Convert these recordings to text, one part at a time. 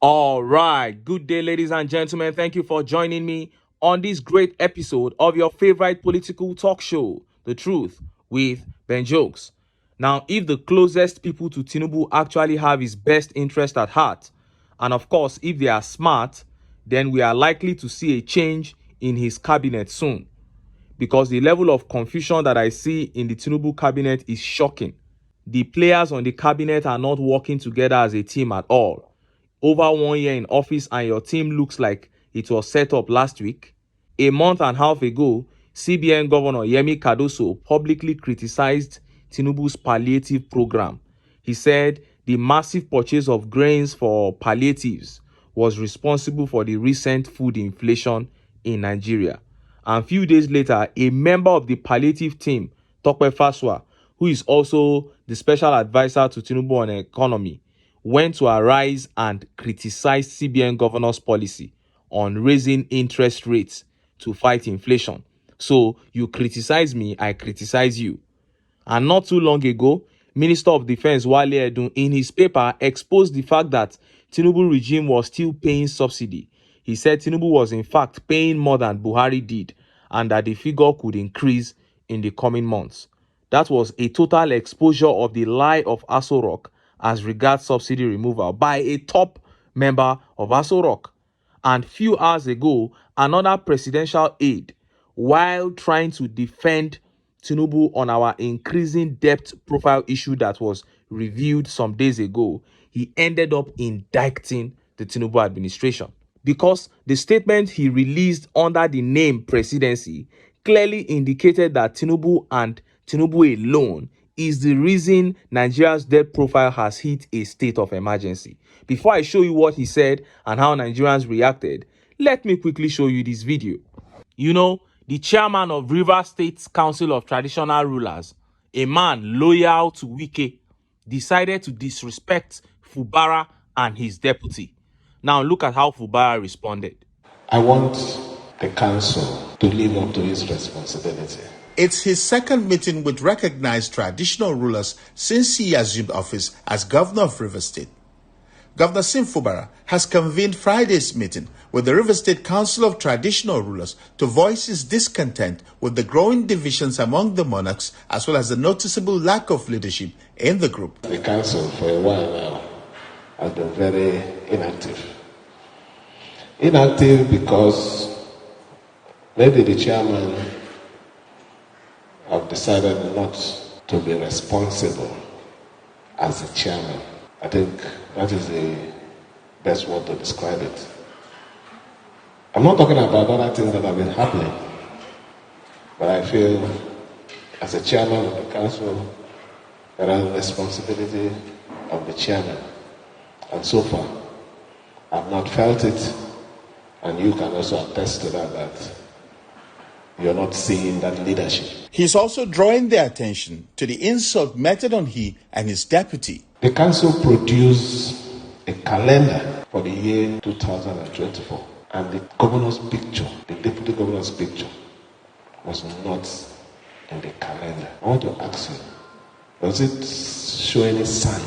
All right. Good day, ladies and gentlemen. Thank you for joining me on this great episode of your favorite political talk show, The Truth with Ben Jokes. Now, if the closest people to Tinubu actually have his best interest at heart, and of course, if they are smart, then we are likely to see a change in his cabinet soon. Because the level of confusion that I see in the Tinubu cabinet is shocking. The players on the cabinet are not working together as a team at all. Over 1 year in office and your team looks like it was set up last week. A month and a half ago, CBN Governor CARDOSO publicly criticized Tinubu's palliative program. He said the massive purchase of grains for palliatives was responsible for the recent food inflation in Nigeria. And a few days later, a member of the palliative team, Tope Faswa, who is also the special advisor to Tinubu on economy, went to arise and criticize CBN governor's policy on raising interest rates to fight inflation. So you criticize me, I criticize you. And not too long ago, Minister of Defense Wale Edun in his paper exposed the fact that Tinubu regime was still paying subsidy. He said Tinubu was in fact paying more than Buhari did and that the figure could increase in the coming months. That was a total exposure of the lie of Aso Rock as regards subsidy removal by a top member of Aso Rock. And few hours ago, another presidential aide, while trying to defend Tinubu on our increasing debt profile issue that was reviewed some days ago, he ended up indicting the Tinubu administration. Because the statement he released under the name presidency clearly indicated that Tinubu and Tinubu alone is the reason Nigeria's debt profile has hit a state of emergency. Before I show you what he said and how Nigerians reacted, let me quickly show you this video. You know, the chairman of Rivers State Council of Traditional Rulers, a man loyal to Wike, decided to disrespect Fubara and his deputy. Now look at how Fubara responded. I want the council to live up to its responsibility. It's his second meeting with recognized traditional rulers since he assumed office as governor of Rivers State. Governor Sim Fubara has convened Friday's meeting with the Rivers State Council of Traditional Rulers to voice his discontent with the growing divisions among the monarchs as well as the noticeable lack of leadership in the group. The council for a while now has been very inactive. Inactive because maybe the chairman have decided not to be responsible as a chairman. I think that is the best word to describe it. I'm not talking about other things that have been happening, but I feel as a chairman of the council, there is responsibility of the chairman. And so far, I've not felt it, and you can also attest to that you're not seeing that leadership. He's also drawing their attention to the insult meted on he and his deputy. The council produced a calendar for the year 2024, and the governor's picture, the deputy governor's picture, was not in the calendar. I want to ask you, does it show any sign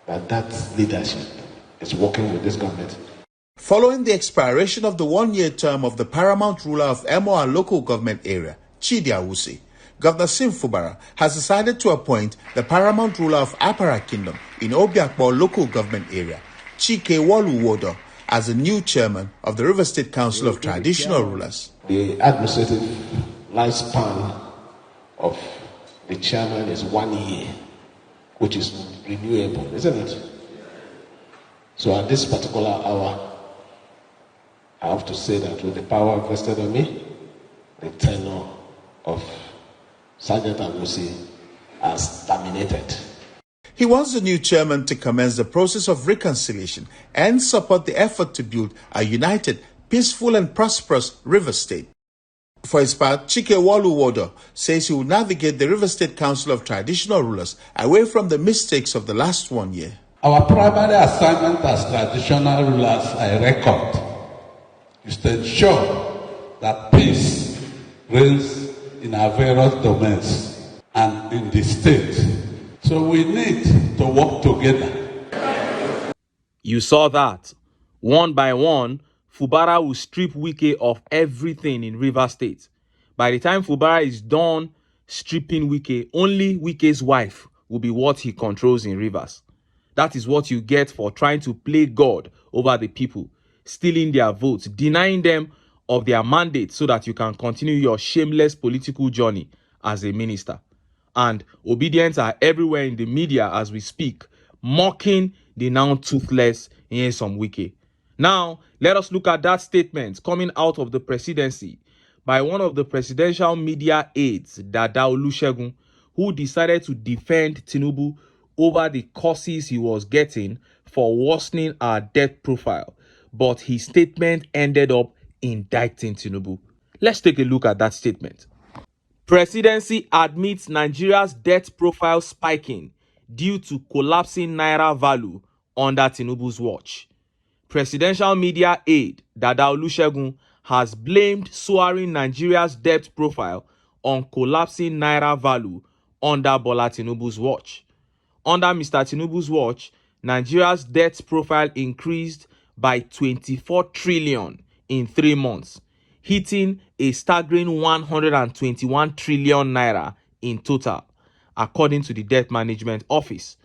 that leadership is working with this government? Following the expiration of the 1-year term of the paramount ruler of Emoa local government area, Chidi Awusi, Governor Sim Fubara has decided to appoint the paramount ruler of Apara Kingdom in Obiakpo local government area, Chike Waluwodo, as the new chairman of the River State Council of Traditional Rulers. The administrative lifespan of the chairman is 1 year, which is renewable, isn't it? So at this particular hour, I have to say that with the power vested on me, the tenure of Sergeant Awusi has terminated. He wants the new chairman to commence the process of reconciliation and support the effort to build a united, peaceful and prosperous River State. For his part, Chike Waluwodo says he will navigate the River State Council of Traditional Rulers away from the mistakes of the last 1 year. Our primary assignment as traditional rulers, I record, is to ensure that peace reigns in our various domains and in the state. So we need to work together. You saw that. One by one, Fubara will strip Wike of everything in Rivers State. By the time Fubara is done stripping Wike, only Wike's wife will be what he controls in Rivers. That is what you get for trying to play God over the people, stealing their votes, denying them of their mandate so that you can continue your shameless political journey as a minister. And obedience are everywhere in the media as we speak, mocking the now toothless Nyesom Wike. Now, let us look at that statement coming out of the presidency by one of the presidential media aides, Dada Olusegun, who decided to defend Tinubu over the curses he was getting for worsening our debt profile. But his statement ended up indicting Tinubu. Let's take a look at that statement. Presidency admits Nigeria's debt profile spiking due to collapsing naira value under Tinubu's watch. Presidential media aide Dada Olusegun has blamed soaring Nigeria's debt profile on collapsing naira value under Bola Tinubu's watch. Under Mr. Tinubu's watch, Nigeria's debt profile increased by 24 trillion in 3 months, hitting a staggering 121 trillion naira in total, according to the Debt Management Office.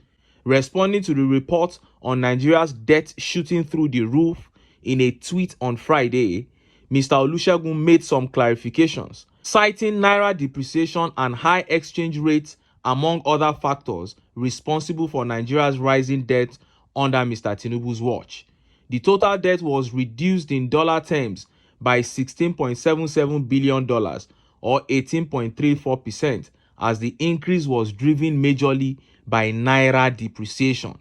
Responding to the report on Nigeria's debt shooting through the roof in a tweet on Friday, Mr. Olusegun made some clarifications, citing naira depreciation and high exchange rates among other factors responsible for Nigeria's rising debt under Mr. Tinubu's watch. The total debt was reduced in dollar terms by $16.77 billion or 18.34%, as the increase was driven majorly by naira depreciation.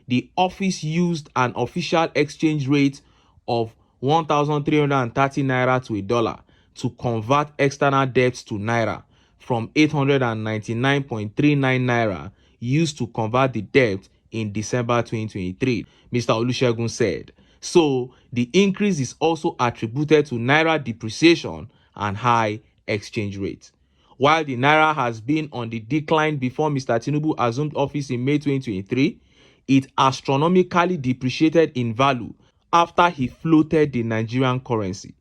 The office used an official exchange rate of 1,330 naira to a dollar to convert external debts to naira from 899.39 naira used to convert the debt in December 2023, Mr. Olusegun said. So, the increase is also attributed to naira depreciation and high exchange rate. While the naira has been on the decline before Mr. Tinubu assumed office in May 2023, it astronomically depreciated in value after he floated the Nigerian currency.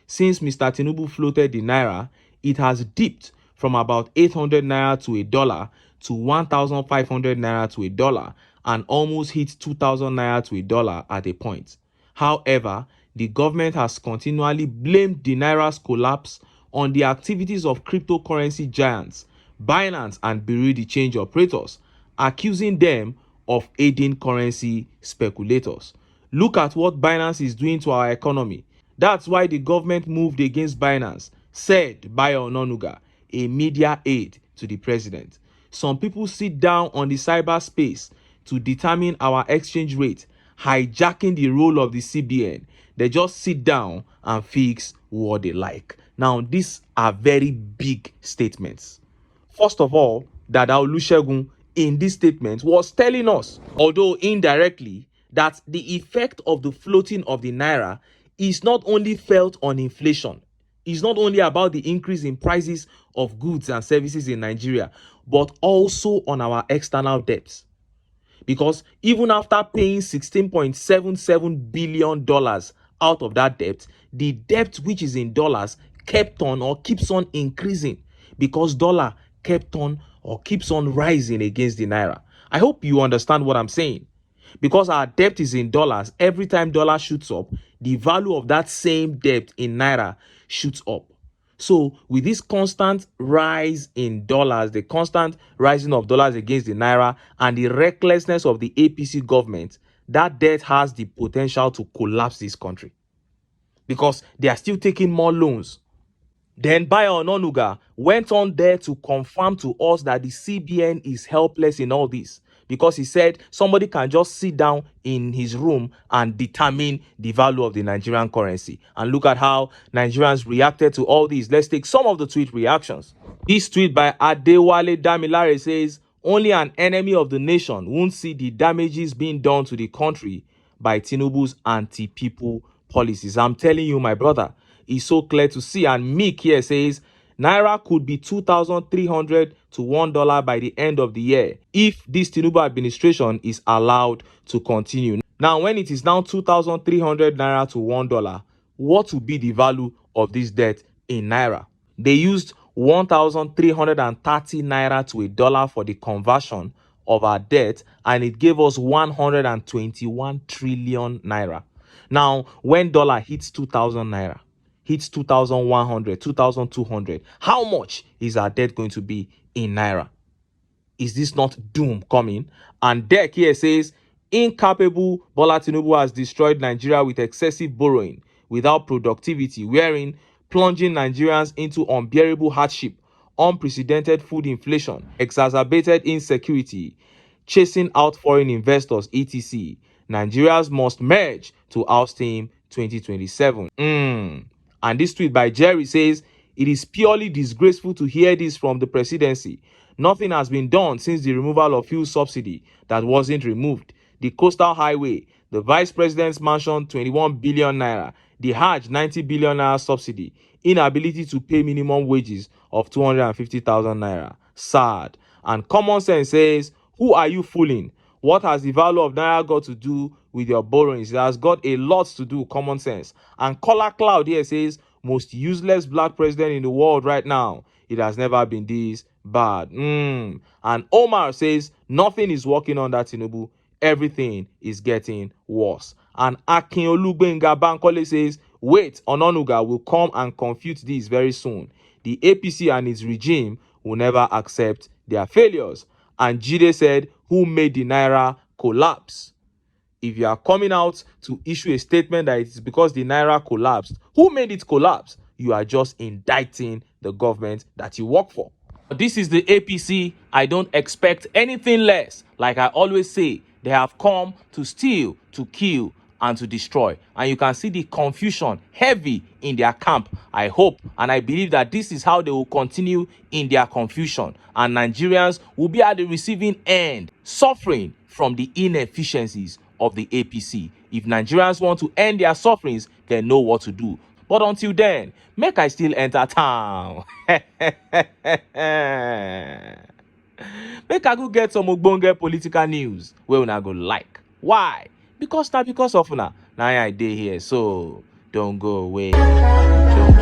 Since Mr. Tinubu floated the naira, it has dipped from about 800 naira to a dollar to 1,500 naira to a dollar and almost hit 2,000 naira to a dollar at a point. However, the government has continually blamed the naira's collapse on the activities of cryptocurrency giants, Binance and Bureau de Change operators, accusing them of aiding currency speculators. Look at what Binance is doing to our economy. That's why the government moved against Binance, said Bayo Ononuga, a media aide to the president. Some people sit down on the cyberspace to determine our exchange rate, hijacking the role of the CBN. They just sit down and fix what they like. Now, these are very big statements. First of all, Dada Olusegun in this statement was telling us, although indirectly, that the effect of the floating of the naira is not only felt on inflation. It's not only about the increase in prices of goods and services in Nigeria, but also on our external debts. Because even after paying $16.77 billion out of that debt, the debt which is in dollars kept on or keeps on increasing because dollar kept on or keeps on rising against the naira. I hope you understand what I'm saying. Because our debt is in dollars, every time dollar shoots up, the value of that same debt in naira shoots up. So with this constant rise in dollars, the constant rising of dollars against the naira, and the recklessness of the APC government, that debt has the potential to collapse this country. Because they are still taking more loans. Then Bayo Ononuga went on there to confirm to us that the CBN is helpless in all this, because he said somebody can just sit down in his room and determine the value of the Nigerian currency. And look at how Nigerians reacted to all these. Let's take some of the tweet reactions. This tweet by Adewale Damilare says, only an enemy of the nation won't see the damages being done to the country by Tinubu's anti-people policies. I'm telling you, my brother, it's so clear to see. And Meek here says, naira could be 2,300 to $1 by the end of the year if this Tinubu administration is allowed to continue. Now, when it is now 2,300 naira to $1, what will be the value of this debt in naira? They used 1,330 naira to a dollar for the conversion of our debt, and it gave us 121 trillion naira. Now, when dollar hits 2,000 naira, hits 2,100, 2,200, how much is our debt going to be in naira? Is this not doom coming? And Deck here says, incapable Bola Tinubu has destroyed Nigeria with excessive borrowing without productivity, wherein plunging Nigerians into unbearable hardship, unprecedented food inflation, exacerbated insecurity, chasing out foreign investors, etc. Nigerians must merge to oust him 2027. And this tweet by Jerry says, it is purely disgraceful to hear this from the presidency. Nothing has been done since the removal of fuel subsidy that wasn't removed. The coastal highway, the vice president's mansion 21 billion naira, the Hajj 90 billion naira subsidy, inability to pay minimum wages of 250,000 naira. Sad. And common sense says, who are you fooling? What has the value of naira got to do with your borrowings? It has got a lot to do, common sense. And Color Cloud here says, most useless black president in the world right now. It has never been this bad. And Omar says, nothing is working on that Tinubu. Everything is getting worse. And Akin Olugbenga Bankole says, wait, Ononuga will come and confute this very soon. The APC and its regime will never accept their failures. And Jide said, who made the naira collapse? If you are coming out to issue a statement that it is because the naira collapsed, who made it collapse? You are just indicting the government that you work for. This is the APC. I don't expect anything less. Like I always say, they have come to steal, to kill, and to destroy. And you can see the confusion heavy in their camp. I hope and I believe that this is how they will continue in their confusion. And Nigerians will be at the receiving end, suffering from the inefficiencies of the APC. If Nigerians want to end their sufferings, they know what to do. But until then, make I still enter town. Make I go get some ogbonge political news wey una go like. Why? Because of una. Now I dey here, so don't go away. Don't